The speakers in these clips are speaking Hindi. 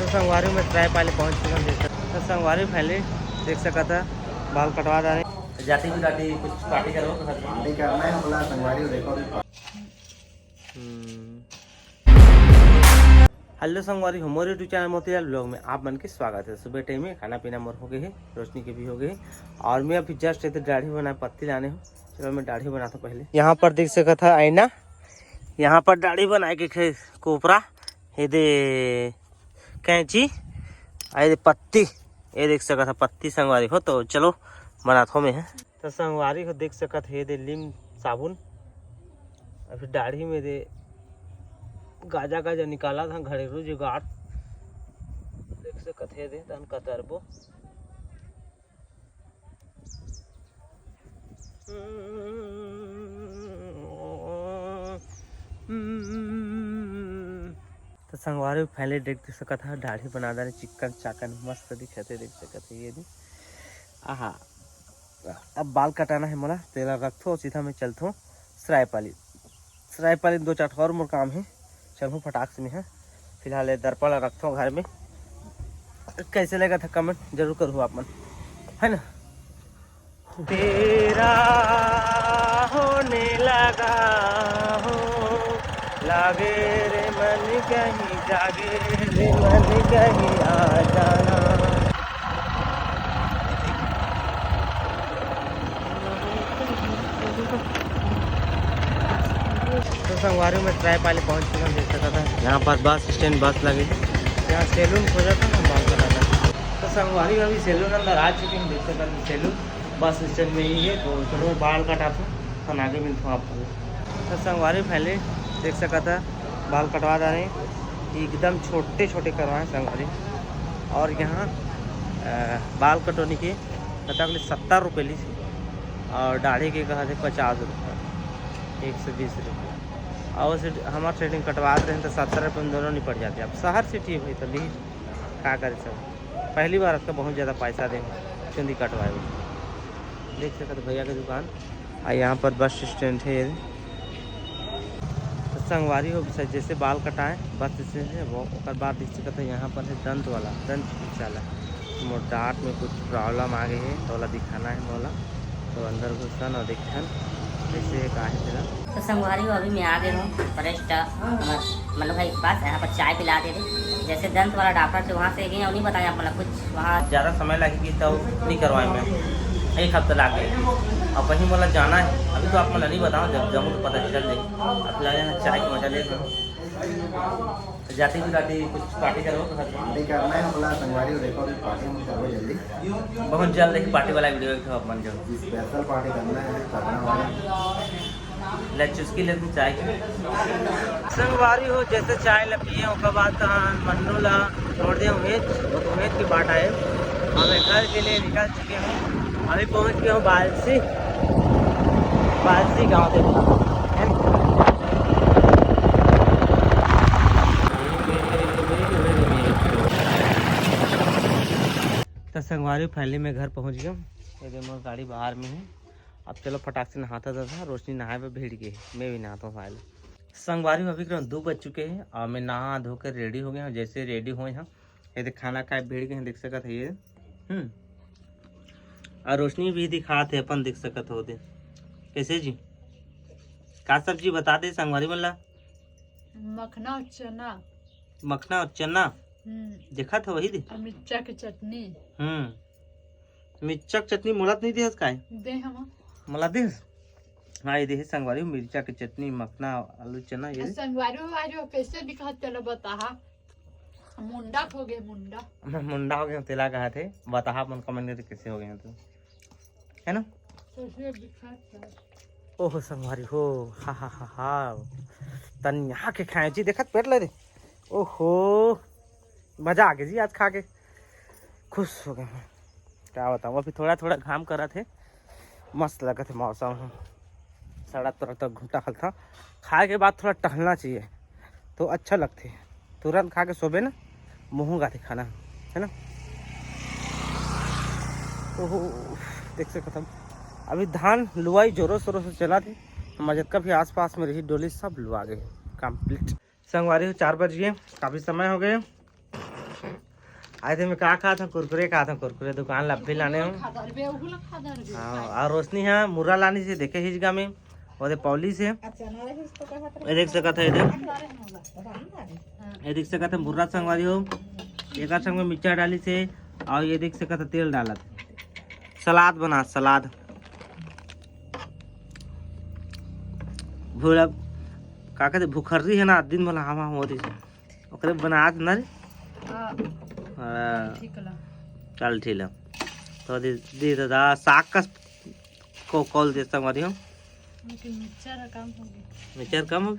तो संगवारी में ट्राई पाले पहुँच चुका देख सकते तो संगवारी फैले देख सका था बाल कटवा जा रहे जाती भी जाती कुछ पार्टी करो पार्टी करना है बोला संगवारी देखो। हेलो संगवारी हमारे यूट्यूब चैनल मोतीलाल ब्लॉग में आप मन के स्वागत है। सुबह टाइम में खाना पीना मोर हो गए है, रोशनी के भी हो गए और मैं अभी जस्ट इधर दाढ़ी बना पत्ती लाने हूँ। चलो मैं दाढ़ी बनाता हूँ पहले। यहाँ पर देख सका था आईना, यहाँ पर दाढ़ी बना के कोपरा ये दे कैंची ये दे पत्ती ये देख सका था पत्ती संगवारी हो। तो चलो बनाता में है तो संगवारी हो देख सका था ये दे लीम साबुन और फिर दाढ़ी में दे गाजा गाजा निकाला था घरेलू जुगाड़ देख सकत है दे तन कतरबो तो संगवारी पहले देख सकत है दाढ़ी बना दाने चिकन चाकन मस्त दिखते देख सकत है ये भी। आहा अब बाल कटाना है मोला तेला रखो सीधा मैं चलता हूँ सरायपाली 2-4 और मोर काम है। चलो फटाक से में है फिलहाल ये दर्पण रखता हूँ घर में। कैसे लगा था कमेंट जरूर करो आप मन है ना। तेरा होने लगा हो लागे रे मन कहीं जागे रे मन कहीं आ जाना। तो संगवारी में ट्राई पाले पहुँच चुका देख सकता था। यहाँ पर बस स्टैंड बस लगी है, यहाँ सैलून खोजा था ना बाल कटाता। तो संगवारी में अभी सैलून अंदर आ चुके हैं देख सकते हैं। सैलून बस स्टैंड में ही है तो चलो बाल कटाता हूँ तो आगे मिलता हूँ आपको। तो संगवारी पहले देख सका था बाल कटवा जा रहे हैं एकदम छोटे छोटे करवाएँ संगवारी। और यहाँ बाल कटवाने के मतलब 70 रुपये ली और दाढ़ी के कहा थे 50 रुपये 120 रुपये और हमारे सेटिंग कटवा रहे हैं तो 70 रुपये में दोनों नहीं पड़ जाते। अब शहर से ठीक है तो ली क्या करे सब पहली बार आपका बहुत ज़्यादा पैसा देंगे चुंदी कटवाए देख सकते भैया की दुकान। और यहाँ पर बस स्टैंड है तो संगवारी हो जैसे बाल कटाएं बस स्टैंड है वो बाद देख सकते हैं। यहाँ पर है दंत चिकित्सालय मोर दांत में कुछ प्रॉब्लम आ गई है तो वाला दिखाना है मोला तो अंदर घुसन और दिखन जैसे का है तेरा। तो संगवारी हो अभी मैं आ गई हूँ फरेस्ट मल्लू भाई के पास। यहाँ पर चाय पिला दे रहे जैसे दंत वाला डॉक्टर से वहाँ से गए नहीं बताया मतलब कुछ वहाँ ज़्यादा समय लगेगी तो नहीं करवाएं मैं 1 हफ्ता ला के अब वहीं मतलब जाना है। अभी तो आप मतलब नहीं बताओ जब जाऊँ तो पता चल जाए। अब लगे चाय की मजा ले जाती भी जाती कुछ पार्टी करो पार्टी करना है बोला संगवारी देखो पार्टी में करो जल्दी बहुत जल्द देखिए पार्टी वाला वीडियो देखो अपन जो स्पेशल पार्टी करना है करना वाला ले चुस्की लेती चाय की संगवारी हो जैसे चाय ल पिए उसके बाद मन्नू ला छोड़ दिया उम्मीद की बाट आए हमें घर के लिए निकल चुके हैं। अभी पहुंच गए हूँ बालसी गाँव से तो संगवारी फाइनली में घर पहुंच गया। ये मोर गाड़ी बाहर में है। अब चलो फटाक से नहाता था रोशनी नहाए पर भीड़ गई मैं भी नहाता हूँ फाइल। संगवारी में अभी 2 बज चुके हैं और मैं नहा धोकर रेडी हो गया। जैसे रेडी हुए हैं ये खाना खाए भीड़ गए देख सकत है ये और रोशनी भी दिखा थे अपन देख सकत हो दे कैसे जी का सब्जी बता दे संगवारी वाला। मखना और चना देखा था वही दे मिर्चा की चटनी मिर्चा की चटनी मोला नहीं दे का दे हम मला दे हाँ ये दे संगवारी मिर्चा की चटनी मखना आलू चना ये संगवारी आज कैसे दिखा चलो बता मुंडा हो गया तेला कहा थे बता मन कमेंट करके कैसे हो गए तो है ना। ओहो संगवारी हो हा तन यहाँ के खाए जी देखत पेट ले रे ओहो मजा आ गई जी आज खा के खुश हो गए। क्या बताऊँ अभी थोड़ा थोड़ा घाम करा थे मस्त लगा थे मौसम सड़क तक घूमता खलता खाए के बाद थोड़ा टहलना चाहिए तो अच्छा लगते है। तुरंत खा के सोबे ना मुँह गाते खाना है ना। ओहो देख सकते हम अभी धान लुआई जोरों शोरों से चला थे। मजक्का भी आसपास में रही डोली सब लुआ गए कंप्लीट। संगवारी 4 बज गए काफ़ी समय हो गए। आए थे मैं कहा खा था कुरकुरे खा था कुरकुरे दुकान लब्बे लाने हूँ। हाँ और रोशनी है मुर्रा लानी से देखे हिजगा में और पौली से देख सका था इधर ये देख सका था मुर्रा संगवारी हो एक संग में मिर्चा डाली से और ये देख सका था तेल डाला था सलाद बना सलाद भूल का कहते भूखर्री है ना दिन भला हवा होती ओकरे बना ना रे चल ठीक है तो दी दादा साग का को कॉल दे संगवारी हो मिक्सर कम हो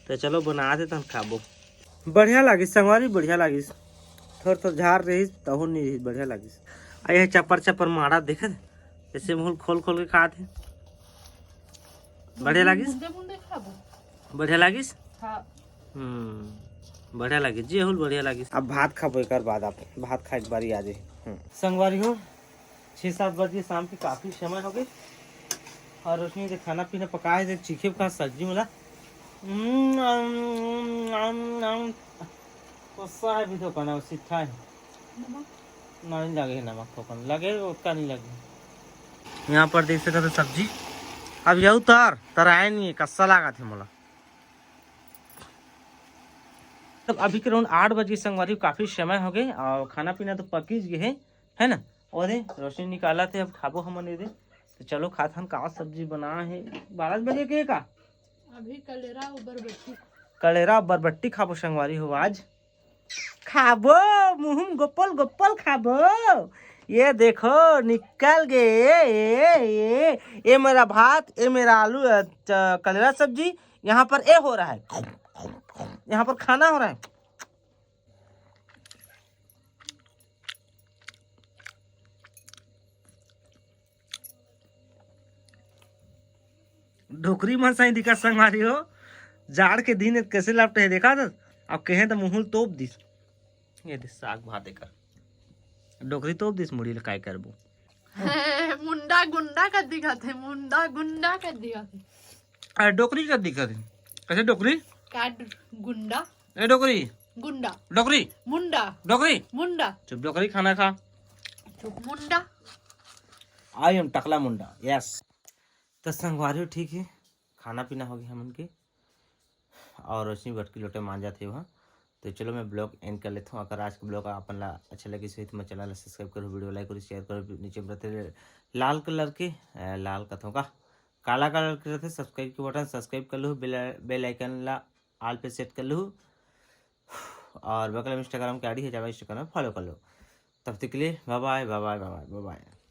तो चलो बना दे तन खाबो बढ़िया लागिस संगवारी बढ़िया लागिस थोड़ा तो झाड़ रही तहो नहीं रही बढ़िया लागिस आ ये चपर चपर मारा देखे जैसे मुंह खोल खोल के खाते बढ़िया लागिस बढ़िया लागिस बढ़िया लागिस जी हुल बढ़िया लागिस अब भात खाबो एक बाद आप भात खाए बारी आ जाए संगवारी हो 6-7 बजे शाम की काफी समय हो गई और उसमें जो खाना पीना पकाए थे चीखे का सब्जी मिला गुस्सा है भी तो करना सीखा है नहीं लगे नमक तो करना लगे उसका नहीं लगे यहाँ पर देख सकते सब्जी अब यह तर आए नहीं कस्सा लगा थे मोला तब अभी के राउंड 8 बजे संगवारी काफी समय हो गए और खाना पीना तो पकीज गए है ना और रोशनी निकाला थे अब खाबो हम दे तो चलो खाथन का सब्जी बना है 12 बजे के का अभी कलेरा बरबट्टी खाबो संगवारी हो आज खाबो मुंह गोपल गोपल खाबो ये देखो निकल गए ये मेरा भात ये मेरा आलू कलेरा सब्जी यहाँ पर ये हो रहा है यहाँ पर खाना हो रहा है ढोकरी मन सही दिखा संगवारी हो जाड़ के दिन कैसे लपटे है देखा था अब कहे तो मुंह तोप दिस ये दिस साग भात कर डोकरी तोप दिस मुड़ी काय करबो मुंडा गुंडा कर दिखाते मुंडा गुंडा कर दिखाते अरे डोकरी कर दिखाते कैसे डोकरी काट गुंडा ए डोकरी गुंडा डोकरी मुंडा डोकरी मुंडा चुप डोकरी खाना खा चुप मुंडा आई एम टकला मुंडा यस तो संगवारी ठीक है खाना पीना हो गया हम उनके और रोशनी बटकी लोटे मांझा थे वहाँ तो चलो मैं ब्लॉग एंड कर लेता हूँ अगर आज का ब्लॉग अपन ला अच्छा लगे तो मैं चैनल सब्सक्राइब करो वीडियो लाइक करो शेयर करो नीचे रहते लाल कलर के लाल कथों का काला कलर के रहते सब्सक्राइब के बटन सब्सक्राइब कर लो बेल आइकन ला आल पे सेट कर लो और बगल में इंस्टाग्राम की आईडी है जावा इंस्टाग्राम फॉलो कर लो तब तक के लिए bye bye bye bye bye bye.